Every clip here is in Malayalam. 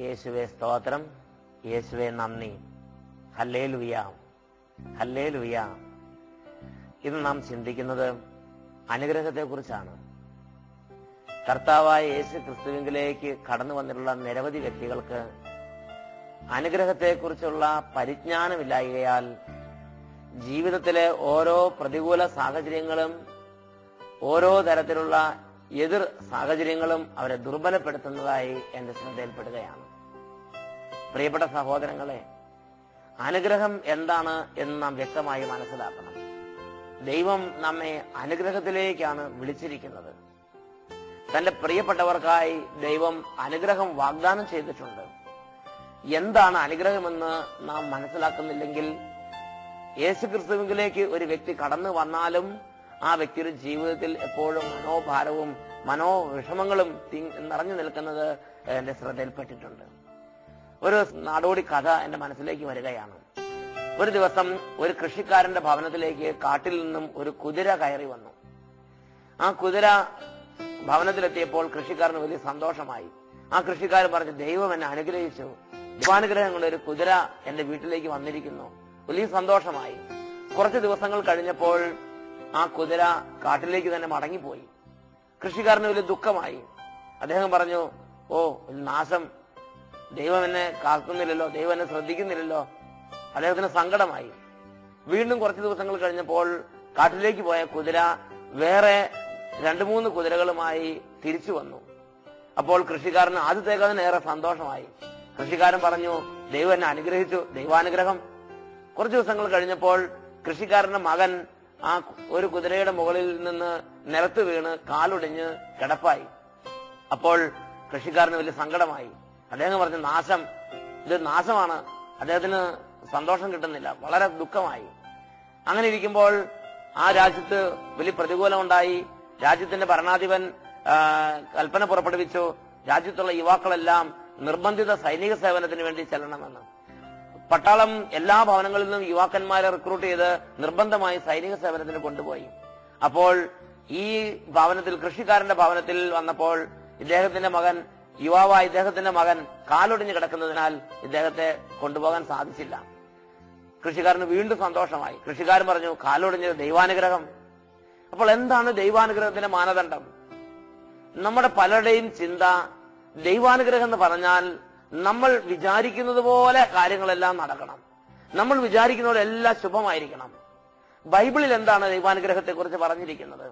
യേശുവേ സ്തോത്രം, യേശുവേ നന്ദി. Hallelujah, hallelujah. ഇന്ന് നാം ചിന്തിക്കുന്നത് അനുഗ്രഹത്തെ കുറിച്ചാണ്. കർത്താവായ യേശു ക്രിസ്തുവിലേക്ക് കടന്നു വന്നിട്ടുള്ള നിരവധി വ്യക്തികൾക്ക് അനുഗ്രഹത്തെക്കുറിച്ചുള്ള പരിജ്ഞാനമില്ലായകയാൽ ജീവിതത്തിലെ ഓരോ പ്രതികൂല സാഹചര്യങ്ങളും ഓരോ തരത്തിലുള്ള എതിർ സാഹചര്യങ്ങളും അവരെ ദുർബലപ്പെടുത്തുന്നതായി എന്റെ ശ്രദ്ധയിൽപ്പെടുകയാണ്. പ്രിയപ്പെട്ട സഹോദരങ്ങളെ, അനുഗ്രഹം എന്താണ് എന്ന് നാം വ്യക്തമായി മനസ്സിലാക്കണം. ദൈവം നമ്മെ അനുഗ്രഹത്തിലേക്കാണ് വിളിച്ചിരിക്കുന്നത്. തന്റെ പ്രിയപ്പെട്ടവർക്കായി ദൈവം അനുഗ്രഹം വാഗ്ദാനം ചെയ്തിട്ടുണ്ട്. എന്താണ് അനുഗ്രഹമെന്ന് നാം മനസ്സിലാക്കുന്നില്ലെങ്കിൽ യേശുക്രിസ്തുവിലേക്ക് ഒരു വ്യക്തി കടന്നു വന്നാലും ആ വ്യക്തിയുടെ ജീവിതത്തിൽ എപ്പോഴും മനോഭാരവും മനോവിഷമങ്ങളും നിറഞ്ഞു നിൽക്കുന്നത് എന്റെ ശ്രദ്ധയിൽപ്പെട്ടിട്ടുണ്ട്. ഒരു നാടോടി കഥ എന്റെ മനസ്സിലേക്ക് വരികയാണ്. ഒരു ദിവസം ഒരു കൃഷിക്കാരന്റെ ഭവനത്തിലേക്ക് കാട്ടിൽ നിന്നും ഒരു കുതിര കയറി വന്നു. ആ കുതിര ഭവനത്തിലെത്തിയപ്പോൾ കൃഷിക്കാരന് വലിയ സന്തോഷമായി. ആ കൃഷിക്കാരൻ പറഞ്ഞു, ദൈവം എന്നെ അനുഗ്രഹിച്ചു, ദൈവാനുഗ്രഹം കൊണ്ട് ഒരു കുതിര എന്റെ വീട്ടിലേക്ക് വന്നിരിക്കുന്നു. വലിയ സന്തോഷമായി. കുറച്ച് ദിവസങ്ങൾ കഴിഞ്ഞപ്പോൾ ആ കുതിര കാട്ടിലേക്ക് തന്നെ മടങ്ങിപ്പോയി. കൃഷിക്കാരന് വലിയ ദുഃഖമായി. അദ്ദേഹം പറഞ്ഞു, ഓ നാശം, ദൈവം എന്നെ കാക്കുന്നില്ലല്ലോ, ദൈവം എന്നെ ശ്രദ്ധിക്കുന്നില്ലല്ലോ. അദ്ദേഹത്തിന് സങ്കടമായി. വീണ്ടും കുറച്ച് ദിവസങ്ങൾ കഴിഞ്ഞപ്പോൾ കാട്ടിലേക്ക് പോയ കുതിര വേറെ 2-3 കുതിരകളുമായി തിരിച്ചു വന്നു. അപ്പോൾ കൃഷിക്കാരന് ആദ്യത്തേക്കതിന് ഏറെ സന്തോഷമായി. കൃഷിക്കാരൻ പറഞ്ഞു, ദൈവം എന്നെ അനുഗ്രഹിച്ചു, ദൈവാനുഗ്രഹം. കുറച്ച് ദിവസങ്ങൾ കഴിഞ്ഞപ്പോൾ കൃഷിക്കാരന്റെ മകൻ ആ ഒരു കുതിരയുടെ മുകളിൽ നിന്ന് നിലത്ത് വീണ് കാലൊടിഞ്ഞ് കിടപ്പായി. അപ്പോൾ കൃഷിക്കാരന് വലിയ സങ്കടമായി. അദ്ദേഹം പറഞ്ഞു, നാശം, ഇത് നാശമാണ്. അദ്ദേഹത്തിന് സന്തോഷം കിട്ടുന്നില്ല, വളരെ ദുഃഖമായി. അങ്ങനെ ഇരിക്കുമ്പോൾ ആ രാജ്യത്ത് വലിയ പ്രതികൂലം ഉണ്ടായി. രാജ്യത്തിന്റെ ഭരണാധിപൻ കൽപ്പന പുറപ്പെടുവിച്ചു, രാജ്യത്തുള്ള യുവാക്കളെല്ലാം നിർബന്ധിത സൈനിക സേവനത്തിന് വേണ്ടി ചെല്ലണമെന്ന്. പട്ടാളം എല്ലാ ഭവനങ്ങളിൽ നിന്നും യുവാക്കന്മാരെ റിക്രൂട്ട് ചെയ്ത് നിർബന്ധമായി സൈനിക സേവനത്തിന് കൊണ്ടുപോയി. അപ്പോൾ ഈ ഭവനത്തിൽ, കൃഷിക്കാരന്റെ ഭവനത്തിൽ വന്നപ്പോൾ ഇദ്ദേഹത്തിന്റെ മകൻ, യുവാവായ ഇദ്ദേഹത്തിന്റെ മകൻ കാലൊടിഞ്ഞ് കിടക്കുന്നതിനാൽ ഇദ്ദേഹത്തെ കൊണ്ടുപോകാൻ സാധിച്ചില്ല. കൃഷിക്കാരന് വീണ്ടും സന്തോഷമായി. കൃഷിക്കാരൻ പറഞ്ഞു, കാലൊടിഞ്ഞത് ദൈവാനുഗ്രഹം. അപ്പോൾ എന്താണ് ദൈവാനുഗ്രഹത്തിന്റെ മാനദണ്ഡം? നമ്മുടെ പലരുടെയും ചിന്ത, ദൈവാനുഗ്രഹം എന്ന് പറഞ്ഞാൽ നമ്മൾ വിചാരിക്കുന്നത് പോലെ കാര്യങ്ങളെല്ലാം നടക്കണം, നമ്മൾ വിചാരിക്കുന്ന പോലെ എല്ലാം ശുഭമായിരിക്കണം. ബൈബിളിൽ എന്താണ് ദൈവാനുഗ്രഹത്തെ കുറിച്ച് പറഞ്ഞിരിക്കുന്നത്?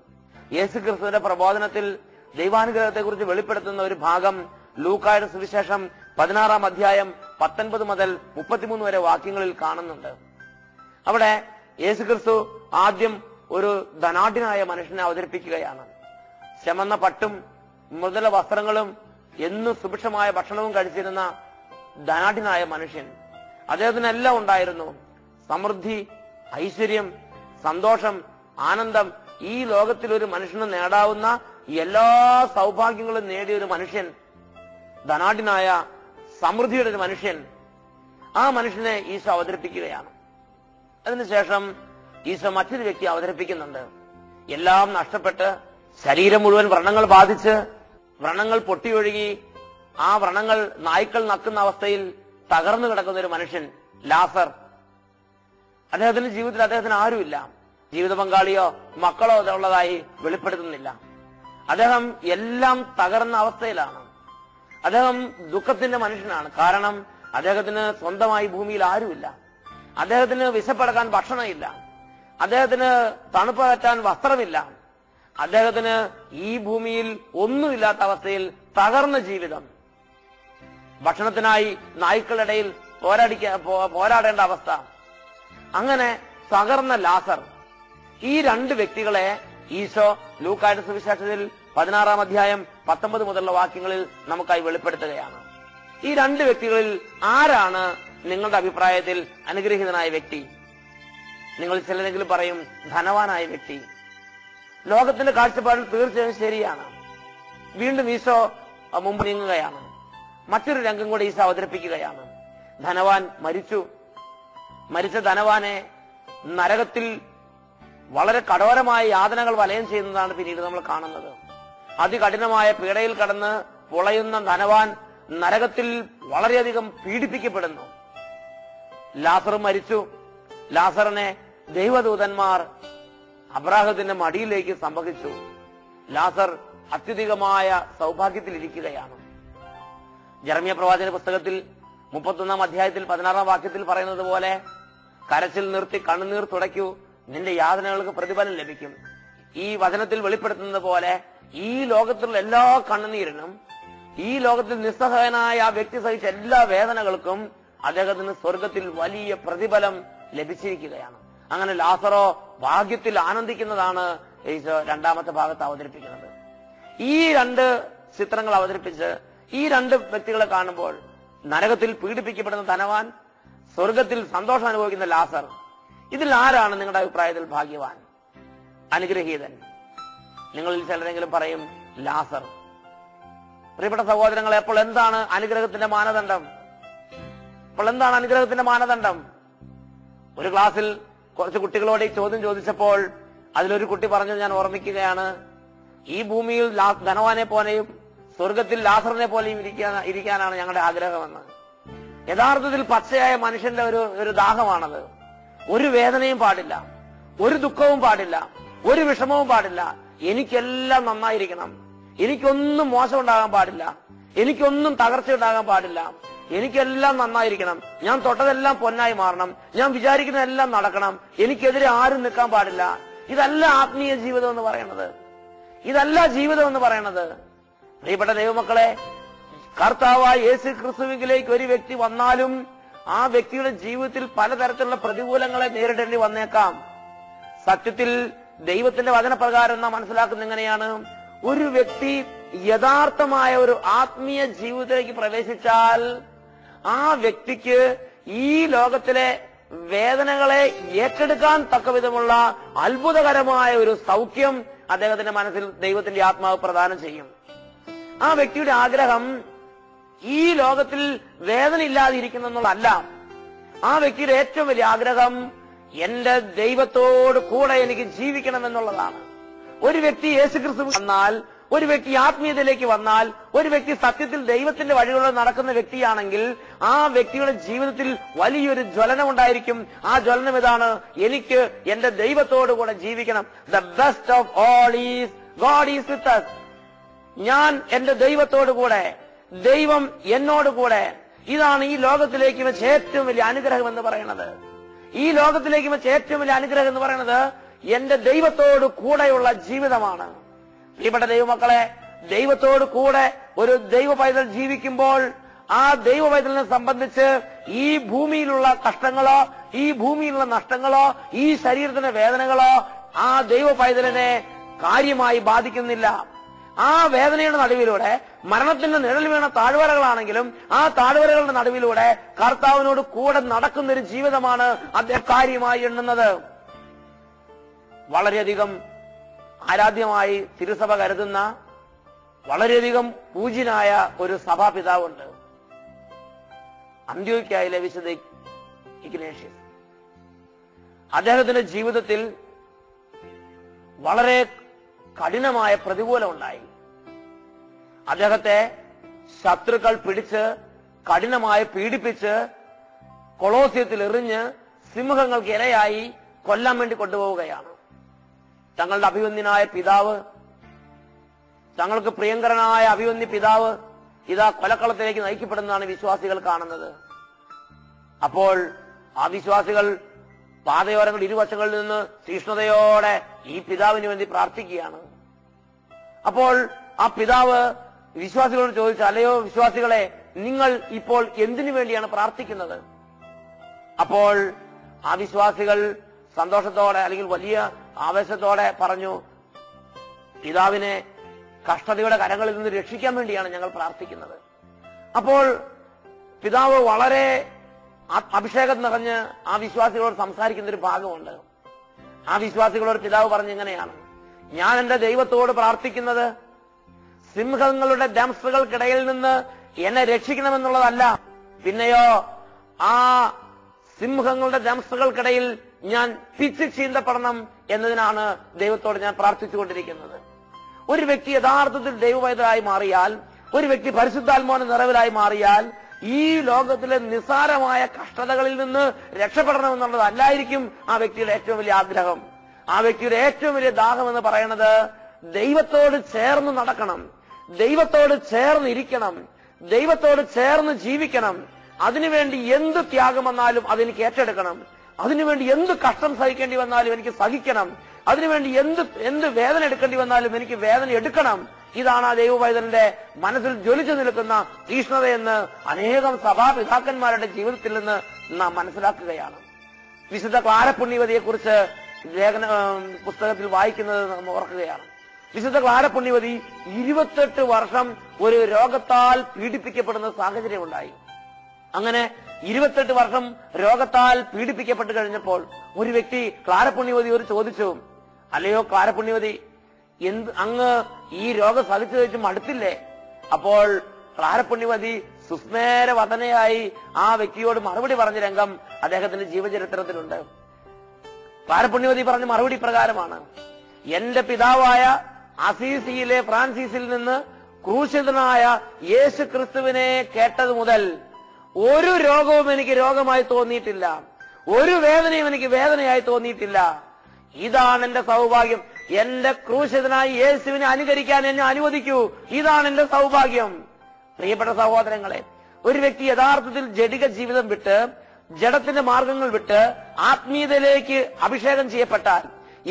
യേശുക്രിസ്തുവിന്റെ പ്രബോധനത്തിൽ ദൈവാനുഗ്രഹത്തെ കുറിച്ച് വെളിപ്പെടുത്തുന്ന ഒരു ഭാഗം ലൂക്കായുടെ സുവിശേഷം 16-ാം അധ്യായം 19 മുതൽ 33 വരെ വാക്യങ്ങളിൽ കാണുന്നുണ്ട്. അവിടെ യേശുക്രിസ്തു ആദ്യം ഒരു ധനാഢ്യനായ മനുഷ്യനെ അവതരിപ്പിക്കുകയാണ്. ചെമന്ന പട്ടും മൃദുല വസ്ത്രങ്ങളും എന്നും സുഭിക്ഷമായ ഭക്ഷണവും കഴിച്ചിരുന്ന ധനാഢ്യനായ മനുഷ്യൻ. അദ്ദേഹത്തിനെല്ലാം ഉണ്ടായിരുന്നു. സമൃദ്ധി, ഐശ്വര്യം, സന്തോഷം, ആനന്ദം. ഈ ലോകത്തിൽ ഒരു മനുഷ്യന് നേടാവുന്ന എല്ലാ സൗഭാഗ്യങ്ങളും നേടിയ ഒരു മനുഷ്യൻ, ധനാഢ്യനായ സമൃദ്ധിയുടെ ഒരു മനുഷ്യൻ. ആ മനുഷ്യനെ ഈശോ അവതരിപ്പിക്കുകയാണ്. അതിനുശേഷം ഈശോ മറ്റൊരു വ്യക്തി അവതരിപ്പിക്കുന്നുണ്ട്. എല്ലാം നഷ്ടപ്പെട്ട് ശരീരം മുഴുവൻ വ്രണങ്ങൾ ബാധിച്ച് വ്രണങ്ങൾ പൊട്ടിയൊഴുകി ആ വ്രണങ്ങൾ നായ്ക്കൾ നക്കുന്ന അവസ്ഥയിൽ തകർന്നു കിടക്കുന്ന ഒരു മനുഷ്യൻ, ലാസർ. അദ്ദേഹത്തിന്റെ ജീവിതത്തിൽ അദ്ദേഹത്തിന് ആരുമില്ല, ജീവിത പങ്കാളിയോ മക്കളോ ഉള്ളതായി വെളിപ്പെടുത്തുന്നില്ല. അദ്ദേഹം എല്ലാം തകർന്ന അവസ്ഥയിലാണ്. അദ്ദേഹം ദുഃഖത്തിന്റെ മനുഷ്യനാണ്. കാരണം അദ്ദേഹത്തിന് സ്വന്തമായി ഭൂമിയിൽ ആരുമില്ല, അദ്ദേഹത്തിന് വിശപ്പടക്കാൻ ഭക്ഷണമില്ല, അദ്ദേഹത്തിന് തണുപ്പ് പറ്റാൻ വസ്ത്രമില്ല, അദ്ദേഹത്തിന് ഈ ഭൂമിയിൽ ഒന്നുമില്ലാത്ത അവസ്ഥയിൽ തകർന്ന ജീവിതം. ഭക്ഷണത്തിനായി നായ്ക്കളിടയിൽ പോരാടേണ്ട അവസ്ഥ. അങ്ങനെ തകർന്ന ലാസർ. ഈ 2 വ്യക്തികളെ ഈശോ ലൂക്കായുടെ സുവിശേഷത്തിൽ 16-ാം അധ്യായം 19 മുതലുള്ള വാക്യങ്ങളിൽ നമുക്കായി വെളിപ്പെടുത്തുകയാണ്. ഈ 2 വ്യക്തികളിൽ ആരാണ് നിങ്ങളുടെ അഭിപ്രായത്തിൽ അനുഗ്രഹീതനായ വ്യക്തി? നിങ്ങൾ ചിലരെങ്കിലും പറയും ധനവാനായ വ്യക്തി. ലോകത്തിന്റെ കാഴ്ചപ്പാടിൽ തീർച്ചയായും ശരിയാണ്. വീണ്ടും ഈശോ മുമ്പ് നീങ്ങുകയാണ്. മറ്റൊരു രംഗം കൂടി ഈശോ അവതരിപ്പിക്കുകയാണ്. ധനവാൻ മരിച്ചു. മരിച്ച ധനവാനെ നരകത്തിൽ വളരെ കഠോരമായ യാതനകൾ വലയം ചെയ്യുന്നതാണ് പിന്നീട് നമ്മൾ കാണുന്നത്. അതികഠിനമായ പീഡയിൽ കടന്ന് പൊളയുന്ന ധനവാൻ നരകത്തിൽ വളരെയധികം പീഡിപ്പിക്കപ്പെടുന്നു. ലാസർ മരിച്ചു. ലാസറിനെ ദൈവദൂതന്മാർ അബ്രാഹത്തിന്റെ മടിയിലേക്ക് സംവഹിച്ചു. ലാസർ അത്യധികമായ സൗഭാഗ്യത്തിലിരിക്കുകയാണ്. ജെറമ്യ പ്രവാചക പുസ്തകത്തിൽ 31 അധ്യായത്തിൽ 16 വാക്യത്തിൽ പറയുന്നത് പോലെ, കരച്ചിൽ നിർത്തി കണ്ണുനീർ തുടയ്ക്കൂ, നിന്റെ യാതനകൾക്ക് പ്രതിഫലം ലഭിക്കും. ഈ വചനത്തിൽ വെളിപ്പെടുത്തുന്നത് പോലെ ഈ ലോകത്തിലുള്ള എല്ലാ കണ്ണുനീരിനും, ഈ ലോകത്തിൽ നിസ്സഹായനായ ആ വ്യക്തി സഹിച്ച എല്ലാ വേദനകൾക്കും അദ്ദേഹത്തിന് സ്വർഗത്തിൽ വലിയ പ്രതിഫലം ലഭിച്ചിരിക്കുകയാണ്. അങ്ങനെ ലാസറോ ഭാഗ്യത്തിൽ ആനന്ദിക്കുന്നതാണ് ഈശോ രണ്ടാമത്തെ ഭാഗത്ത് അവതരിപ്പിക്കുന്നത്. ഈ രണ്ട് ചിത്രങ്ങൾ അവതരിപ്പിച്ച് ഈ രണ്ട് വ്യക്തികളെ കാണുമ്പോൾ, നരകത്തിൽ പീഡിപ്പിക്കപ്പെടുന്ന ധനവാൻ, സ്വർഗത്തിൽ സന്തോഷം അനുഭവിക്കുന്ന ലാസർ, ഇതിൽ ആരാണ് നിങ്ങളുടെ അഭിപ്രായത്തിൽ ഭാഗ്യവാൻ, അനുഗ്രഹീതൻ? നിങ്ങളിൽ ചിലരെങ്കിലും പറയും ലാസർ. പ്രിയപ്പെട്ട സഹോദരങ്ങളെ, അപ്പോൾ എന്താണ് അനുഗ്രഹത്തിന്റെ മാനദണ്ഡം? ഒരു ക്ലാസ്സിൽ കുറച്ച് കുട്ടികളോട് ഈ ചോദ്യം ചോദിച്ചപ്പോൾ അതിലൊരു കുട്ടി പറഞ്ഞത് ഞാൻ ഓർമ്മിക്കുകയാണ്. ഈ ഭൂമിയിൽ ധനവാനെ പോലെയും സ്വർഗത്തിൽ ലാസറിനെ പോലെയും ഇരിക്കാനാണ് ഞങ്ങളുടെ ആഗ്രഹമെന്ന്. യഥാർത്ഥത്തിൽ പച്ചയായ മനുഷ്യന്റെ ഒരു ദാഹമാണത്. ഒരു വേദനയും പാടില്ല, ഒരു ദുഃഖവും പാടില്ല, ഒരു വിഷമവും പാടില്ല. എനിക്കെല്ലാം നന്നായിരിക്കണം, എനിക്കൊന്നും മോശം ഉണ്ടാകാൻ പാടില്ല, എനിക്കൊന്നും തകർച്ച ഉണ്ടാകാൻ പാടില്ല, എനിക്കെല്ലാം നന്നായിരിക്കണം, ഞാൻ തൊട്ടതെല്ലാം പൊന്നായി മാറണം, ഞാൻ വിചാരിക്കുന്നതെല്ലാം നടക്കണം, എനിക്കെതിരെ ആരും നിൽക്കാൻ പാടില്ല. ഇതല്ല ആത്മീയ ജീവിതം എന്ന് പറയുന്നത്, ഇതല്ല ജീവിതം എന്ന് പറയുന്നത്. പ്രിയപ്പെട്ട ദൈവമക്കളെ, കർത്താവായ യേശു ക്രിസ്തുവിലേക്ക് ഒരു വ്യക്തി വന്നാലും ആ വ്യക്തിയുടെ ജീവിതത്തിൽ പലതരത്തിലുള്ള പ്രതികൂലങ്ങളെ നേരിടേണ്ടി വന്നേക്കാം. സത്യത്തിൽ ദൈവത്തിന്റെ വചനപ്രകാരം നാം മനസ്സിലാക്കുന്ന എങ്ങനെയാണ്? ഒരു വ്യക്തി യഥാർത്ഥമായ ഒരു ആത്മീയ ജീവിതത്തിലേക്ക് പ്രവേശിച്ചാൽ ആ വ്യക്തിക്ക് ഈ ലോകത്തിലെ വേദനകളെ ഏറ്റെടുക്കാൻ തക്കവിധമുള്ള അത്ഭുതകരമായ ഒരു സൗഖ്യം അദ്ദേഹത്തിന്റെ മനസ്സിൽ ദൈവത്തിന്റെ ആത്മാവ് പ്രദാനം ചെയ്യും. ആ വ്യക്തിയുടെ ആഗ്രഹം ഈ ലോകത്തിൽ വേദന ഇല്ലാതിരിക്കുന്നെന്നുള്ളതല്ല. ആ വ്യക്തിയുടെ ഏറ്റവും വലിയ ആഗ്രഹം എന്റെ ദൈവത്തോട് കൂടെ എനിക്ക് ജീവിക്കണം എന്നുള്ളതാണ്. ഒരു വ്യക്തി യേശുക്രിസ്തു വന്നാൽ, ഒരു വ്യക്തി ആത്മീയതയിലേക്ക് വന്നാൽ, ഒരു വ്യക്തി സത്യത്തിൽ ദൈവത്തിന്റെ വഴികളിൽ നടക്കുന്ന വ്യക്തിയാണെങ്കിൽ ആ വ്യക്തിയുടെ ജീവിതത്തിൽ വലിയൊരു ജ്വലനം ഉണ്ടായിരിക്കും. ആ ജ്വലനം ഇതാണ്: എനിക്ക് എന്റെ ദൈവത്തോടു കൂടെ ജീവിക്കണം. The best of all is God is with us. ഞാൻ എന്റെ ദൈവത്തോടു കൂടെ, ദൈവം എന്നോട് കൂടെ. ഇതാണ് ഈ ലോകത്തിലേക്ക് വെച്ച് ഏറ്റവും വലിയ അനുഗ്രഹം എന്ന് പറയുന്നത്. ഈ ലോകത്തിലേക്ക് വെച്ച് ഏറ്റവും വലിയ അനുഗ്രഹം എന്ന് പറയുന്നത് എന്റെ ദൈവത്തോട് കൂടെയുള്ള ജീവിതമാണ്. പ്രിയപ്പെട്ട ദൈവമക്കളെ, ദൈവത്തോട് കൂടെ ഒരു ദൈവ പൈതൽ ജീവിക്കുമ്പോൾ ആ ദൈവ പൈതലിനെ സംബന്ധിച്ച് ഈ ഭൂമിയിലുള്ള കഷ്ടങ്ങളോ, ഈ ഭൂമിയിലുള്ള നഷ്ടങ്ങളോ, ഈ ശരീരത്തിന്റെ വേദനകളോ ആ ദൈവ പൈതലിനെ കാര്യമായി ബാധിക്കുന്നില്ല. ആ വേദനയുടെ നടുവിലൂടെ, മരണത്തിന്റെ നിഴൽ വീണ താഴ്വരകളാണെങ്കിലും ആ താഴ്വരകളുടെ നടുവിലൂടെ കർത്താവിനോട് കൂടെ നടക്കുന്നൊരു ജീവിതമാണ് അദ്ദേഹം കാര്യമായി എണ്ണുന്നത്. വളരെയധികം ആരാധ്യമായി തിരുസഭ കരുതുന്ന, വളരെയധികം പൂജ്യനായ ഒരു സഭാപിതാവുണ്ട്, അന്ത്യോക്യയിലെ വിശുദ്ധ ഇഗ്നേഷ്യസ്. അദ്ദേഹത്തിന്റെ ജീവിതത്തിൽ വളരെ കഠിനമായ പ്രതികൂലം ഉണ്ടായി. അദ്ദേഹത്തെ ശത്രുക്കൾ പിടിച്ച് കഠിനമായി പീഡിപ്പിച്ച് കൊളോസിയത്തിൽ എറിഞ്ഞ് സിംഹങ്ങൾക്ക് ഇരയായി കൊല്ലാൻ വേണ്ടി കൊണ്ടുപോവുകയാണ്. തങ്ങളുടെ അഭിവന്യനായ പിതാവ്, തങ്ങൾക്ക് പ്രിയങ്കരനായ അഭിവന്യ പിതാവ് ഇതാ കൊലക്കളത്തിലേക്ക് നയിക്കപ്പെടുന്നതാണ് വിശ്വാസികൾ കാണുന്നത്. അപ്പോൾ ആ വിശ്വാസികൾ പാതയോരങ്ങൾ ഇരുവശങ്ങളിൽ നിന്ന് തീഷ്ണതയോടെ ഈ പിതാവിന് വേണ്ടി പ്രാർത്ഥിക്കുകയാണ്. അപ്പോൾ ആ പിതാവ് വിശ്വാസികളോട് ചോദിച്ചു, അല്ലയോ വിശ്വാസികളെ, നിങ്ങൾ ഇപ്പോൾ എന്തിനു വേണ്ടിയാണ് പ്രാർത്ഥിക്കുന്നത്? അപ്പോൾ ആ വിശ്വാസികൾ സന്തോഷത്തോടെ അല്ലെങ്കിൽ വലിയ ആവേശത്തോടെ പറഞ്ഞു, പിതാവിനെ കഷ്ടതയുടെ കരങ്ങളിൽ നിന്ന് രക്ഷിക്കാൻ വേണ്ടിയാണ് ഞങ്ങൾ പ്രാർത്ഥിക്കുന്നത്. അപ്പോൾ പിതാവ് വളരെ അഭിഷേകം നിറഞ്ഞ് ആ വിശ്വാസികളോട് സംസാരിക്കുന്ന ഒരു ഭാഗമുണ്ട്. ആ വിശ്വാസികളോട് പിതാവ് പറഞ്ഞിങ്ങനെയാണ്: ഞാൻ എന്റെ ദൈവത്തോട് പ്രാർത്ഥിക്കുന്നത് സിംഹങ്ങളുടെ ദംഷ്ട്രകൾക്കിടയിൽ നിന്ന് എന്നെ രക്ഷിക്കണമെന്നുള്ളതല്ല, പിന്നെയോ ആ സിംഹങ്ങളുടെ ദംഷ്ട്രകൾക്കിടയിൽ ഞാൻ പിച്ച് ചീന്തപ്പെടണം എന്നതിനാണ് ദൈവത്തോട് ഞാൻ പ്രാർത്ഥിച്ചുകൊണ്ടിരിക്കുന്നത്. ഒരു വ്യക്തി യഥാർത്ഥത്തിൽ ദൈവപൈതലായി മാറിയാൽ ഒരു വ്യക്തി പരിശുദ്ധാത്മാവിന്റെ നിറവിലായി മാറിയാൽ ഈ ലോകത്തിലെ നിസ്സാരമായ കഷ്ടതകളിൽ നിന്ന് രക്ഷപ്പെടണമെന്നുള്ളത് അല്ലായിരിക്കും ആ വ്യക്തിയുടെ ഏറ്റവും വലിയ ആഗ്രഹം. ആ വ്യക്തിയുടെ ഏറ്റവും വലിയ ദാഹം എന്ന് പറയുന്നത് ദൈവത്തോട് ചേർന്ന് നടക്കണം, ദൈവത്തോട് ചേർന്ന് ഇരിക്കണം, ദൈവത്തോട് ചേർന്ന് ജീവിക്കണം. അതിനുവേണ്ടി എന്ത് ത്യാഗം വന്നാലും അതെനിക്ക് ഏറ്റെടുക്കണം, അതിനുവേണ്ടി എന്ത് കഷ്ടം സഹിക്കേണ്ടി വന്നാലും എനിക്ക് സഹിക്കണം, അതിനുവേണ്ടി എന്ത് വേദന എടുക്കേണ്ടി വന്നാലും എനിക്ക് വേദന എടുക്കണം. ഇതാണ് ആ ദൈവപൈതലിന്റെ മനസ്സിൽ ജ്വലിച്ചു നിൽക്കുന്ന തീഷ്ണതയെന്ന് അനേകം സഭാപിതാക്കന്മാരുടെ ജീവിതത്തിൽ നിന്ന് നാം മനസ്സിലാക്കുകയാണ്. വിശുദ്ധ ക്ലാര പുണ്യവതിയെ കുറിച്ച് പുസ്തകത്തിൽ വായിക്കുന്നത് നാം ഓർക്കുകയാണ്. വിശുദ്ധ ക്ലാര പുണ്യവതി 28 വർഷം ഒരു രോഗത്താൽ പീഡിപ്പിക്കപ്പെടുന്ന സാഹചര്യം ഉണ്ടായി. അങ്ങനെ 28 വർഷം രോഗത്താൽ പീഡിപ്പിക്കപ്പെട്ട് കഴിഞ്ഞപ്പോൾ ഒരു വ്യക്തി ക്ലാര പുണ്യവതിയോട് ചോദിച്ചു, അല്ലയോ ക്ലാര പുണ്യവതി, അങ്ങ് ഈ രോഗം സഹിച്ചു കഴിച്ച് മടുത്തില്ലേ? അപ്പോൾ ക്ലാര പുണ്യവതി സുസ്മേരവദനയായി ആ വ്യക്തിയോട് മറുപടി പറഞ്ഞ രംഗം അദ്ദേഹത്തിന്റെ ജീവചരിത്രത്തിലുണ്ട്. ക്ലാര പുണ്യവതി പറഞ്ഞ മറുപടി പ്രകാരമാണ്: എന്റെ പിതാവായ അസീസിയിലെ ഫ്രാൻസിസിൽ നിന്ന് ക്രൂശിതനായ യേശു ക്രിസ്തുവിനെ കേട്ടത് മുതൽ ഒരു രോഗവും എനിക്ക് രോഗമായി തോന്നിയിട്ടില്ല, ഒരു വേദനയും എനിക്ക് വേദനയായി തോന്നിയിട്ടില്ല. ഇതാണ് എന്റെ സൗഭാഗ്യം. എന്റെ ക്രൂശിതനായ യേശുവിനെ അനുകരിക്കാൻ എന്നെ അനുവദിക്കൂ. ഇതാണ് എന്റെ സൗഭാഗ്യം. പ്രിയപ്പെട്ട സഹോദരങ്ങളെ, ഒരു വ്യക്തി യഥാർത്ഥത്തിൽ ജഡിക ജീവിതം വിട്ട്, ജഡത്തിന്റെ മാർഗങ്ങൾ വിട്ട് ആത്മീയതയിലേക്ക് അഭിഷേകം ചെയ്യപ്പെട്ടാൽ,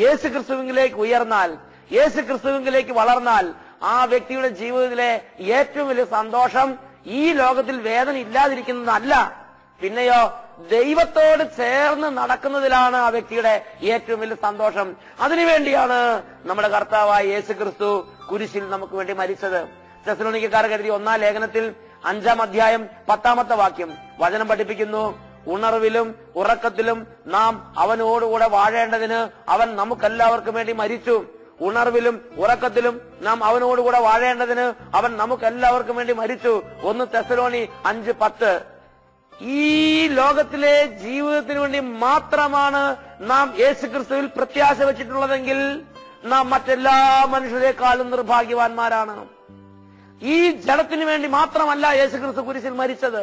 യേശു ക്രിസ്തുവിലേക്ക് ഉയർന്നാൽ, യേശു ക്രിസ്തുവിലേക്ക് വളർന്നാൽ, ആ വ്യക്തിയുടെ ജീവിതത്തിലെ ഏറ്റവും വലിയ സന്തോഷം ഈ ലോകത്തിൽ വേദന ഇല്ലാതിരിക്കുന്നതല്ല, പിന്നെയോ ദൈവത്തോട് ചേർന്ന് നടക്കുന്നതിലാണ് ആ വ്യക്തിയുടെ ഏറ്റവും വലിയ സന്തോഷം. അതിനുവേണ്ടിയാണ് നമ്മുടെ കർത്താവായ യേശു ക്രിസ്തു കുരിശിൽ നമുക്ക് വേണ്ടി മരിച്ചത്. തെസ്സലോനിക്കക്കാർക്ക് എഴുതിയ 1-ാം ലേഖനത്തിൽ 5-ാം അധ്യായം 10-ാമത്തെ വാക്യം വചനം പഠിപ്പിക്കുന്നു: ഉണർവിലും ഉറക്കത്തിലും നാം അവനോടുകൂടെ വാഴേണ്ടതിന് അവൻ നമുക്കെല്ലാവർക്കും വേണ്ടി മരിച്ചു. ഉണർവിലും ഉറക്കത്തിലും നാം അവനോടുകൂടെ വാഴേണ്ടതിന് അവൻ നമുക്കെല്ലാവർക്കും വേണ്ടി മരിച്ചു. 1 തെസ്സലോനി 5:10. ഈ ലോകത്തിലെ ജീവിതത്തിന് വേണ്ടി മാത്രമാണ് നാം യേശുക്രിസ്തുവിൽ പ്രത്യാശ വെച്ചിട്ടുള്ളതെങ്കിൽ നാം മറ്റെല്ലാ മനുഷ്യരെക്കാളും നിർഭാഗ്യവാന്മാരാണ്. ഈ ജഡത്തിന് വേണ്ടി മാത്രമല്ല യേശുക്രിസ്തു കുരിശിൽ മരിച്ചത്.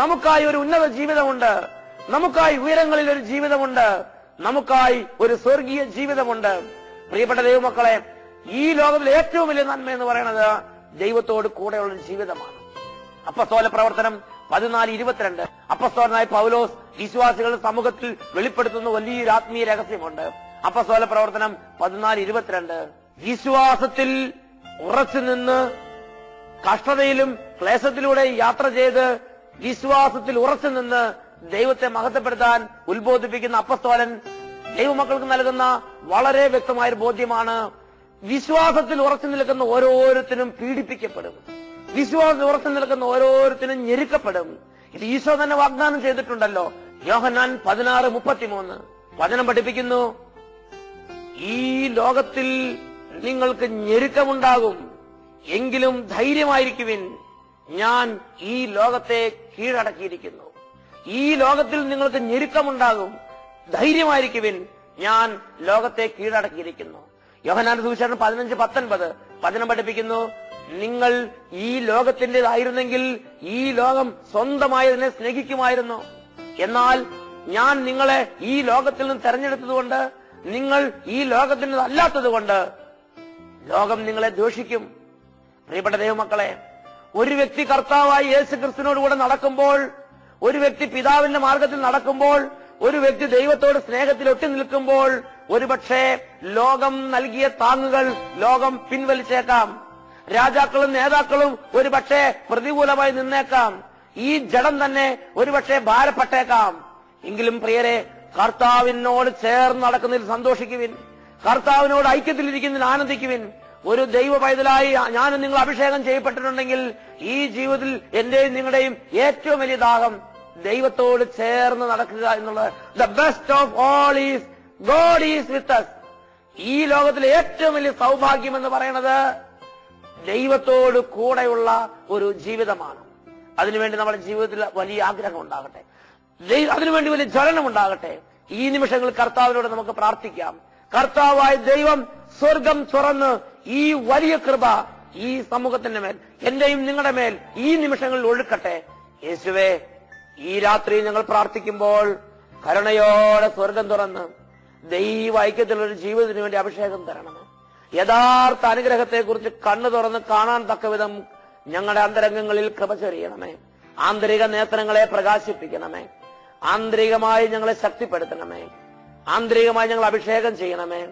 നമുക്കായി ഒരു ഉന്നത ജീവിതമുണ്ട്, നമുക്കായി ഉയരങ്ങളിൽ ഒരു ജീവിതമുണ്ട്, നമുക്കായി ഒരു സ്വർഗീയ ജീവിതമുണ്ട്. പ്രിയപ്പെട്ട ദൈവമക്കളെ, ഈ ലോകത്തിലെ ഏറ്റവും വലിയ നന്മ എന്ന് പറയുന്നത് ദൈവത്തോട് കൂടെയുള്ള ജീവിതമാണ്. അപ്പസ്തോല പ്രവർത്തനം 14:22. അപ്പസ്തോലനായ പൗലോസ് വിശ്വാസികളുടെ സമൂഹത്തിൽ വെളിപ്പെടുത്തുന്ന വലിയൊരു ആത്മീയ രഹസ്യമുണ്ട്. അപ്പസ്തോല പ്രവർത്തനം 14:22. വിശ്വാസത്തിൽ ഉറച്ചു നിന്ന് കഷ്ടതയിലും ക്ലേശത്തിലൂടെ യാത്ര ചെയ്ത് വിശ്വാസത്തിൽ ഉറച്ചു നിന്ന് ദൈവത്തെ മഹത്വപ്പെടുത്താൻ ഉത്ബോധിപ്പിക്കുന്ന അപ്പസ്തോലൻ ദൈവമക്കൾക്ക് നൽകുന്ന വളരെ വ്യക്തമായൊരു ബോധ്യമാണ്: വിശ്വാസത്തിൽ ഉറച്ചു നിൽക്കുന്ന ഓരോരുത്തരും പീഡിപ്പിക്കപ്പെടും, വിശ്വാസത്തിൽ ഉറച്ചു നിൽക്കുന്ന ഓരോരുത്തരും ഞെരുക്കപ്പെടും. ഇത് ഈശോ തന്നെ വാഗ്ദാനം ചെയ്തിട്ടുണ്ടല്ലോ. യോഹന്നാൻ 16:33 വചനം പഠിപ്പിക്കുന്നു: ഈ ലോകത്തിൽ നിങ്ങൾക്ക് ഞെരുക്കമുണ്ടാകും, എങ്കിലും ധൈര്യമായിരിക്കുവിൻ, ഞാൻ ഈ ലോകത്തെ കീഴടക്കിയിരിക്കുന്നു. ഈ ലോകത്തിൽ നിങ്ങൾക്ക് ഞെരുക്കമുണ്ടാകും, ധൈര്യമായിരിക്കുവിൻ, ഞാൻ ലോകത്തെ കീഴടക്കിയിരിക്കുന്നു. യോഹന്നാന്റെ സുവിശേഷം 15:19 വചനം പഠിപ്പിക്കുന്നു: നിങ്ങൾ ഈ ലോകത്തിന്റേതായിരുന്നെങ്കിൽ ഈ ലോകം സ്വന്തമായതിനെ സ്നേഹിക്കുമായിരുന്നു. എന്നാൽ ഞാൻ നിങ്ങളെ ഈ ലോകത്തിൽ നിന്ന് തെരഞ്ഞെടുത്തതുകൊണ്ട്, നിങ്ങൾ ഈ ലോകത്തിൻ്റെതല്ലാത്തത് കൊണ്ട് ലോകം നിങ്ങളെ ദ്വേഷിക്കും. പ്രിയപ്പെട്ട ദൈവമക്കളെ, ഒരു വ്യക്തി കർത്താവായി യേശു ക്രിസ്തുവിനോടുകൂടെ നടക്കുമ്പോൾ, ഒരു വ്യക്തി പിതാവിന്റെ മാർഗത്തിൽ നടക്കുമ്പോൾ, ഒരു വ്യക്തി ദൈവത്തോട് സ്നേഹത്തിൽ ഒട്ടി നിൽക്കുമ്പോൾ, ഒരുപക്ഷെ ലോകം നൽകിയ താങ്ങുകൾ ലോകം പിൻവലിച്ചേക്കാം. രാജാക്കളും നേതാക്കളും ഒരുപക്ഷെ പ്രതികൂലമായി നിന്നേക്കാം. ഈ ജഡം തന്നെ ഒരുപക്ഷെ ഭാരപ്പെട്ടേക്കാം. എങ്കിലും പ്രിയരെ, കർത്താവിനോട് ചേർന്ന് നടക്കുന്നതിൽ സന്തോഷിക്കുവിൻ, കർത്താവിനോട് ഐക്യത്തിലിരിക്കുന്നതിൽ ആനന്ദിക്കുവിൻ. ഒരു ദൈവ പൈതലായി ഞാനും നിങ്ങൾ അഭിഷേകം ചെയ്യപ്പെട്ടിട്ടുണ്ടെങ്കിൽ ഈ ജീവിതത്തിൽ എന്റെയും നിങ്ങളുടെയും ഏറ്റവും വലിയ ദാഹം ദൈവത്തോട് ചേർന്ന് നടക്കുക എന്നുള്ളത്. The best of all is God is with us. ഈ ലോകത്തിലെ ഏറ്റവും വലിയ സൗഭാഗ്യം എന്ന് പറയുന്നത് ദൈവത്തോട് കൂടെയുള്ള ഒരു ജീവിതമാണ്. അതിനുവേണ്ടി നമ്മുടെ ജീവിതത്തിൽ വലിയ ആഗ്രഹം ഉണ്ടാകട്ടെ, അതിനുവേണ്ടി വലിയ ജ്വലനം ഉണ്ടാകട്ടെ. ഈ നിമിഷങ്ങളിൽ കർത്താവിനോട് നമുക്ക് പ്രാർത്ഥിക്കാം. കർത്താവായ ദൈവം സ്വർഗം തുറന്ന് ഈ വലിയ കൃപ, ഈ സമൂഹത്തിന്റെ മേൽ, എന്റെയും നിങ്ങളുടെ മേൽ ഈ നിമിഷങ്ങളിൽ ഒഴുക്കട്ടെ. യേശുവേ, ഈ രാത്രി ഞങ്ങൾ പ്രാർത്ഥിക്കുമ്പോൾ കരുണയോടെ സ്വർഗം തുറന്ന് ദൈവ ഐക്യത്തിലൊരു ജീവിതത്തിന് വേണ്ടി അഭിഷേകം തരണമേ. യഥാർത്ഥ അനുഗ്രഹത്തെക്കുറിച്ച് കണ്ണു തുറന്ന് കാണാൻ തക്കവിധം ഞങ്ങളുടെ അന്തരംഗങ്ങളിൽ കൃപ ചൊരിയണമേ. ആന്തരിക നേത്രങ്ങളെ പ്രകാശിപ്പിക്കണമേ. ആന്തരികമായി ഞങ്ങളെ ശക്തിപ്പെടുത്തണമേ. ആന്തരികമായി ഞങ്ങൾ അഭിഷേകം ചെയ്യണമേ.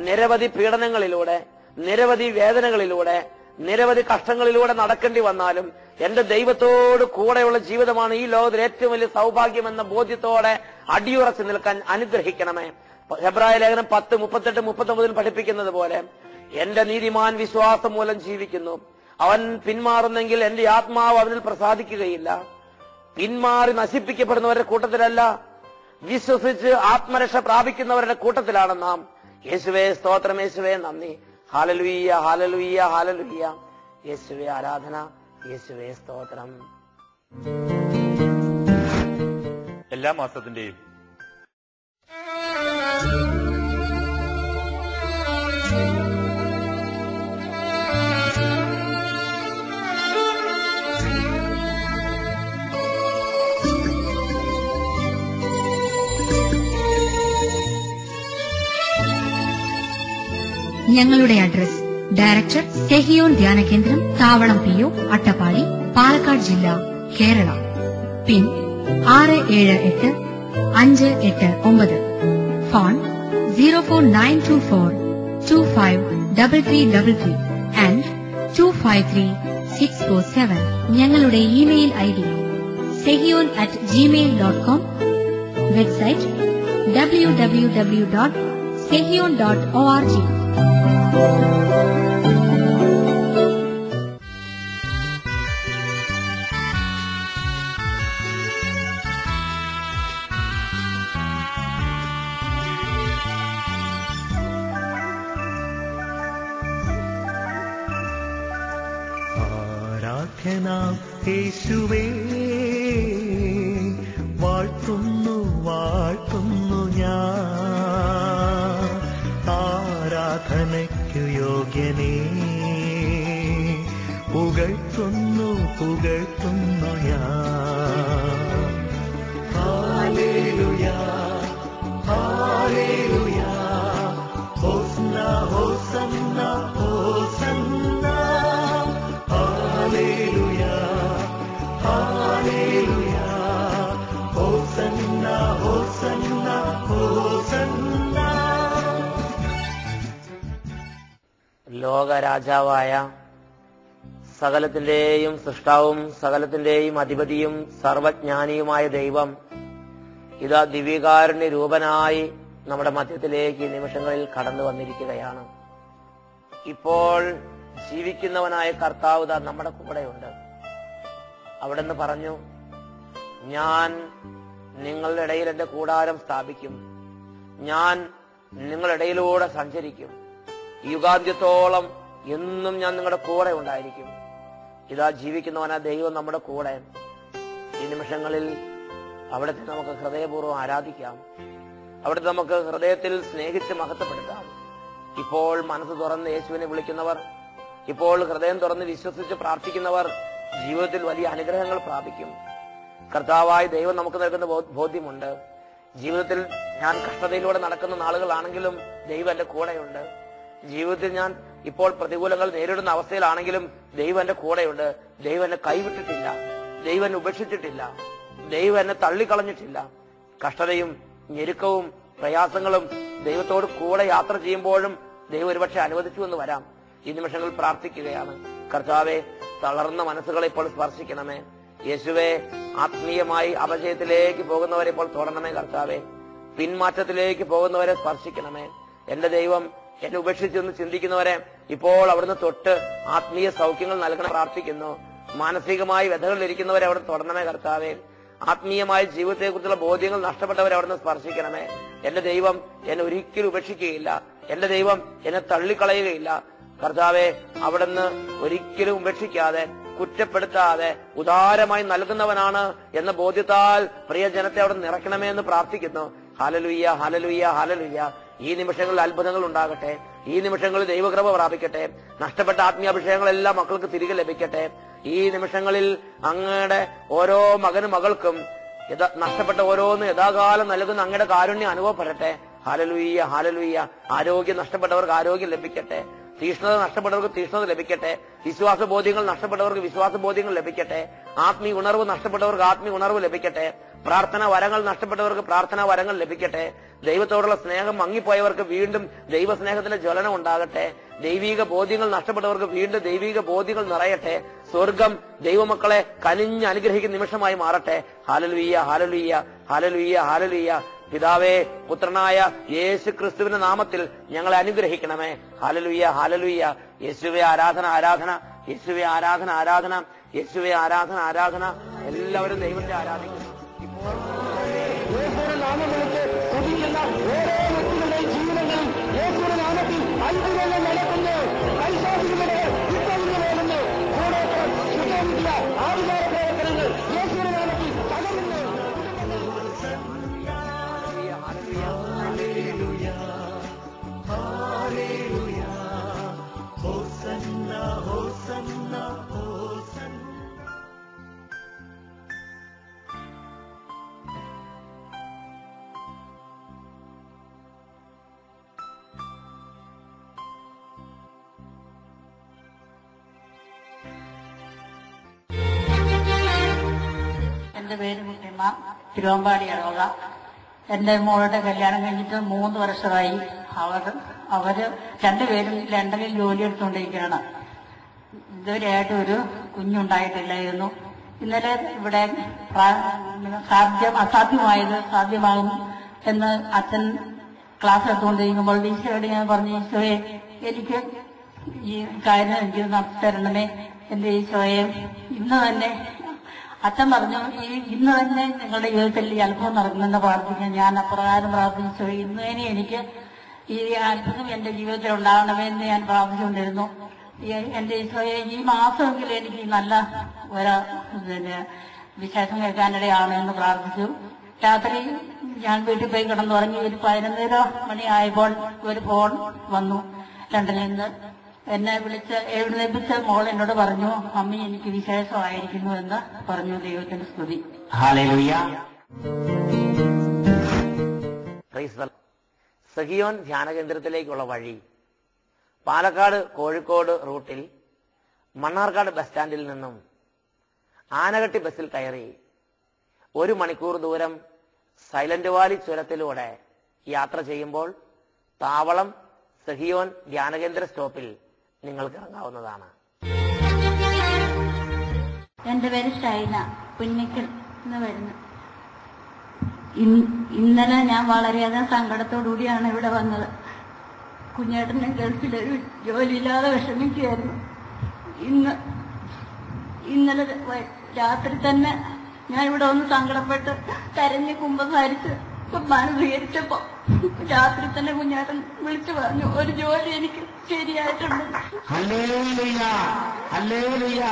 നിരവധി പീഡനങ്ങളിലൂടെ, നിരവധി വേദനകളിലൂടെ, നിരവധി കഷ്ടങ്ങളിലൂടെ നടക്കേണ്ടി വന്നാലും എന്റെ ദൈവത്തോട് കൂടെയുള്ള ജീവിതമാണ് ഈ ലോകത്തിൽ ഏറ്റവും വലിയ സൗഭാഗ്യമെന്ന ബോധ്യത്തോടെ അടിയുറച്ചു നിൽക്കാൻ അനുഗ്രഹിക്കണമേ. ഹെബ്രായ ലേഖനം 10:38-39 പഠിപ്പിക്കുന്നത് പോലെ എന്റെ നീതിമാൻ വിശ്വാസം മൂലം ജീവിക്കുന്നു. അവൻ പിന്മാറുന്നെങ്കിൽ എന്റെ ആത്മാവ് അവനിൽ പ്രസാദിക്കുകയില്ല. പിന്മാറി നശിപ്പിക്കപ്പെടുന്നവരുടെ കൂട്ടത്തിലല്ല, വിശ്വസിച്ച് ആത്മരക്ഷ പ്രാപിക്കുന്നവരുടെ കൂട്ടത്തിലാണ് നാം. യേശുവേ സ്തോത്രം, യേശുവേ നന്ദി. Hallelujah, hallelujah, hallelujah. യേശുവേ ആരാധന, യേശുവേ സ്തോത്രം. എല്ലാ മാസത്തിന്റെയും ഞങ്ങളുടെ അഡ്രസ്: ഡയറക്ടർ, സെഹിയോൻ ധ്യാന കേന്ദ്രം, താവളം PO, അട്ടപ്പാടി, പാലക്കാട് ജില്ല, കേരള. പിൻ 678589. Phone 04924253333 and 253647. ഞങ്ങളുടെ email ID sehion@gmail.com. Website www.sehion.org. ആരാധനാം യേശുവേ, വാഴ്ത്തുന്നു വാഴ്ത്തുന്നു ഞാൻ. ആരാധനയ്ക്കു യോഗ്യനേ, പുകഴ്ത്തുന്നു പുകഴ്ത്തുന്നു ഞാൻ. ഹല്ലേലൂയാ, ഹല്ലേലൂയാ, ഹോസന്ന ഹോസന്ന ഹോസന്ന. ഹല്ലേലൂയാ, ഹല്ലേലൂയാ, ഹോസന്ന ഹോസന്ന ഹോസന്ന. ലോകരാജാവായ സകലത്തിന്റെയും സൃഷ്ടാവും സകലത്തിന്റെയും അധിപതിയും സർവജ്ഞാനിയുമായ ദൈവം ഇതാ ദിവ്യകാരുണ്യ രൂപനായി നമ്മുടെ മധ്യത്തിലേക്ക് ഈ നിമിഷങ്ങളിൽ കടന്നു വന്നിരിക്കുകയാണ്. ഇപ്പോൾ ജീവിക്കുന്നവനായ കർത്താവ് ഇതാ നമ്മുടെ കൂടെയുണ്ട്. അവിടുന്ന് പറഞ്ഞു, ഞാൻ നിങ്ങളുടെ ഇടയിൽ എന്റെ കൂടാരം സ്ഥാപിക്കും, ഞാൻ നിങ്ങളുടെ ഇടയിലൂടെ സഞ്ചരിക്കും, യുഗാന്ത്യത്തോളം എന്നും ഞാൻ നിങ്ങളുടെ കൂടെ ഉണ്ടായിരിക്കും. ഇതാ ജീവിക്കുന്നവനാ ദൈവം നമ്മുടെ കൂടെ. ഈ നിമിഷങ്ങളിൽ അവിടുത്തെ നമുക്ക് ഹൃദയപൂർവ്വം ആരാധിക്കാം. അവിടുത്തെ നമുക്ക് ഹൃദയത്തിൽ സ്നേഹിച്ച് മഹത്വപ്പെടുത്താം. ഇപ്പോൾ മനസ്സ് തുറന്ന് യേശുവിനെ വിളിക്കുന്നവർ, ഇപ്പോൾ ഹൃദയം തുറന്ന് വിശ്വസിച്ച് പ്രാർത്ഥിക്കുന്നവർ ജീവിതത്തിൽ വലിയ അനുഗ്രഹങ്ങൾ പ്രാപിക്കും. കർത്താവായ ദൈവം നമുക്ക് നൽകുന്ന ബോധ്യമുണ്ട്. ജീവിതത്തിൽ ഞാൻ കഷ്ടതയിലൂടെ നടക്കുന്ന നാളുകളാണെങ്കിലും ദൈവം എന്റെ കൂടെയുണ്ട്. ജീവിതത്തിൽ ഞാൻ ഇപ്പോൾ പ്രതികൂലങ്ങൾ നേരിടുന്ന അവസ്ഥയിലാണെങ്കിലും ദൈവം എന്റെ കൂടെയുണ്ട്. ദൈവം എന്നെ കൈവിട്ടിട്ടില്ല, ദൈവം എന്നെ ഉപേക്ഷിച്ചിട്ടില്ല, ദൈവം എന്നെ തള്ളിക്കളഞ്ഞിട്ടില്ല. കഷ്ടതയും ഞെരുക്കവും പ്രയാസങ്ങളും ദൈവത്തോട് കൂടെ യാത്ര ചെയ്യുമ്പോഴും ദൈവം ഒരുപക്ഷെ അനുവദിച്ചു എന്ന് വരാം. ഈ നിമിഷങ്ങളിൽ പ്രാർത്ഥിക്കുകയാണ്. കർത്താവെ, തളർന്ന മനസ്സുകളെ ഇപ്പോൾ സ്പർശിക്കണമേ. യേശുവെ, ആത്മീയമായി അപജയത്തിലേക്ക് പോകുന്നവരെ ഇപ്പോൾ തൊടണമേ. കർത്താവെ, പിന്മാറ്റത്തിലേക്ക് പോകുന്നവരെ സ്പർശിക്കണമേ. എന്റെ ദൈവം എന്നെ ഉപേക്ഷിച്ചെന്ന് ചിന്തിക്കുന്നവരെ ഇപ്പോൾ അവിടുന്ന് തൊട്ട് ആത്മീയ സൗഖ്യങ്ങൾ നൽകണം പ്രാർത്ഥിക്കുന്നു. മാനസികമായി വ്യഥകളിലിരിക്കുന്നവരെ അവിടെ തൊടണമേ. കർത്താവെ, ആത്മീയമായ ജീവിതത്തെക്കുറിച്ചുള്ള ബോധ്യങ്ങൾ നഷ്ടപ്പെട്ടവരെ അവിടുന്ന് സ്പർശിക്കണമേ. എന്റെ ദൈവം എന്നെ ഒരിക്കലും ഉപേക്ഷിക്കുകയില്ല, എന്റെ ദൈവം എന്നെ തള്ളിക്കളയുകയില്ല. കർത്താവെ, അവിടുന്ന് ഒരിക്കലും ഉപേക്ഷിക്കാതെ കുറ്റപ്പെടുത്താതെ ഉദാരമായി നൽകുന്നവനാണ് എന്ന ബോധ്യത്താൽ പ്രിയ ജനത്തെ അവിടെ നിറയ്ക്കണമേ എന്ന് പ്രാർത്ഥിക്കുന്നു. Hallelujah, hallelujah, hallelujah. ഈ നിമിഷങ്ങളിൽ അത്ഭുതങ്ങൾ ഉണ്ടാകട്ടെ. ഈ നിമിഷങ്ങളിൽ ദൈവകൃപ പ്രാപിക്കട്ടെ. നഷ്ടപ്പെട്ട ആത്മീയാഭിഷേകങ്ങളെല്ലാം മക്കൾക്ക് തിരികെ ലഭിക്കട്ടെ. ഈ നിമിഷങ്ങളിൽ അങ്ങയുടെ ഓരോ മകനും മകൾക്കും നഷ്ടപ്പെട്ട ഓരോന്ന് യഥാകാലം നൽകുന്ന അങ്ങയുടെ കാരുണ്യം അനുഭവപ്പെടട്ടെ. Hallelujah, hallelujah. ആരോഗ്യം നഷ്ടപ്പെട്ടവർക്ക് ആരോഗ്യം ലഭിക്കട്ടെ. തീഷ്ണത നഷ്ടപ്പെട്ടവർക്ക് തീഷ്ണത ലഭിക്കട്ടെ. വിശ്വാസ ബോധ്യങ്ങൾ നഷ്ടപ്പെട്ടവർക്ക് വിശ്വാസ ബോധ്യങ്ങൾ ലഭിക്കട്ടെ. ആത്മീയ ഉണർവ് നഷ്ടപ്പെട്ടവർക്ക് ആത്മീയ ഉണർവ് ലഭിക്കട്ടെ. പ്രാർത്ഥനാ വരങ്ങൾ നഷ്ടപ്പെട്ടവർക്ക് പ്രാർത്ഥനാ വരങ്ങൾ ലഭിക്കട്ടെ. ദൈവത്തോടുള്ള സ്നേഹം മങ്ങിപ്പോയവർക്ക് വീണ്ടും ദൈവസ്നേഹത്തിന്റെ ജ്വലനം ഉണ്ടാകട്ടെ. ദൈവിക ബോധ്യങ്ങൾ നഷ്ടപ്പെട്ടവർക്ക് വീണ്ടും ദൈവിക ബോധ്യങ്ങൾ നിറയട്ടെ. സ്വർഗം ദൈവമക്കളെ കനിഞ്ഞ് അനുഗ്രഹിക്കുന്ന നിമിഷമായി മാറട്ടെ. Hallelujah, hallelujah, hallelujah, hallelujah. പിതാവേ, പുത്രനായ യേശു ക്രിസ്തുവിന്റെ നാമത്തിൽ ഞങ്ങളെ അനുഗ്രഹിക്കണമേ. Hallelujah, hallelujah. യേശുവേ ആരാധന, ആരാധന. യേശുവേ ആരാധന, ആരാധന. യേശുവേ ആരാധന, ആരാധന. എല്ലാവരും ദൈവത്തെ ആരാധിക്കുന്നു. എന്റെ പേര് കുട്ടിമ്മ, തിരുവമ്പാടി ഇടവക. എന്റെ മോളുടെ കല്യാണം കഴിഞ്ഞിട്ട് 3 വർഷമായി. അവര് രണ്ടുപേരും ലണ്ടനിൽ ജോലി എടുത്തുകൊണ്ടിരിക്കുകയാണ്. ഇതുവരെയായിട്ട് ഒരു കുഞ്ഞുണ്ടായിട്ടില്ലായിരുന്നു. ഇന്നലെ ഇവിടെ അസാധ്യമായത് സാധ്യമാകും എന്ന് അച്ഛൻ ക്ലാസ് എടുത്തുകൊണ്ടിരിക്കുമ്പോൾ ഈശോയോട് ഞാൻ പറഞ്ഞു, ഈശോയെ എനിക്ക് ഈ കാര്യം എനിക്ക് തരണമേ എന്റെ ഈശോയെ. ഇന്ന് തന്നെ അച്ഛൻ പറഞ്ഞു, ഇന്ന് തന്നെ നിങ്ങളുടെ ജീവിതത്തിൽ ഈ അത്ഭുതം നടക്കുമെന്ന് പ്രാർത്ഥിക്കാൻ. ഞാൻ അപ്രകാരം പ്രാർത്ഥിച്ചു. ഇന്ന് തന്നെ എനിക്ക് ഈ അത്ഭുതം എന്റെ ജീവിതത്തിൽ ഉണ്ടാകണമെന്ന് ഞാൻ പ്രാർത്ഥിച്ചുകൊണ്ടിരുന്നു. എന്റെ ഈശോയെ, ഈ മാസമെങ്കിലും എനിക്ക് നല്ല ഒരു വിശേഷം കേൾക്കാനിടയാണ് എന്ന് പ്രാർത്ഥിച്ചു. രാത്രി ഞാൻ വീട്ടിൽ പോയി കിടന്നുറങ്ങി. ഒരു 11 മണിയായപ്പോൾ ഒരു ഫോൺ വന്നു ലണ്ടനിൽ നിന്ന്. എന്നെ എഴുന്നേൽപ്പിച്ച മോൾ എന്നോട് പറഞ്ഞു, മമ്മി എനിക്ക് വിശേഷമായിരിക്കുന്നു എന്ന് പറഞ്ഞു. ദൈവത്തിന്റെ സ്തുതി. ഹല്ലേലൂയ. സഹിയോൻ ധ്യാന കേന്ദ്രത്തിലേക്കുള്ള വഴി പാലക്കാട് കോഴിക്കോട് റൂട്ടിൽ മണ്ണാർക്കാട് ബസ് സ്റ്റാൻഡിൽ നിന്നും ആനകട്ടി ബസ്സിൽ കയറി 1 മണിക്കൂർ ദൂരം സൈലന്റ് വാലി ചുരത്തിലൂടെ യാത്ര ചെയ്യുമ്പോൾ താവളം സഹിയോൻ ധ്യാനകേന്ദ്ര സ്റ്റോപ്പിൽ നിങ്ങൾക്ക് ഇറങ്ങാവുന്നതാണ്. എന്റെ പേര് ഷൈന, പുന്നിക്കൽ എന്ന് വരുന്നു. ഇന്നലെ ഞാൻ വളരെയധികം സങ്കടത്തോടുകൂടിയാണ് ഇവിടെ വന്നത്. കുഞ്ഞേട്ടനെ ഗൾഫിലൊരു ജോലിയില്ലാതെ വിഷമിക്കുകയായിരുന്നു. ഇന്നലെ രാത്രി തന്നെ ഞാൻ ഇവിടെ ഒന്ന് സങ്കടപ്പെട്ട് കരഞ്ഞ് കുമ്പസാരിച്ച് കുർബാന സ്വീകരിച്ചപ്പോ രാത്രി തന്നെ കുഞ്ഞേട്ടൻ വിളിച്ചു പറഞ്ഞു, ഒരു ജോലി എനിക്ക് ശരിയായിട്ടുണ്ട്. Hallelujah, hallelujah.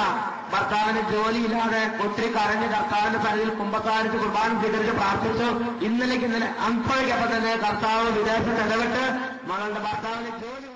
ഭർത്താവിന് ജോലിയില്ലാതെ ഒത്തിരി കരഞ്ഞ് കർത്താവിന്റെ സന്നിധിയിൽ കുമ്പസാരിച്ച് കുർബാന സ്വീകരിച്ച് പ്രാർത്ഥിച്ചു. ഇന്നലെ അപ്പോഴേക്കപ്പം തന്നെ കർത്താവ് വിദേശത്ത് ഇടപെട്ട് മകളുടെ ഭർത്താവിന് ജോലി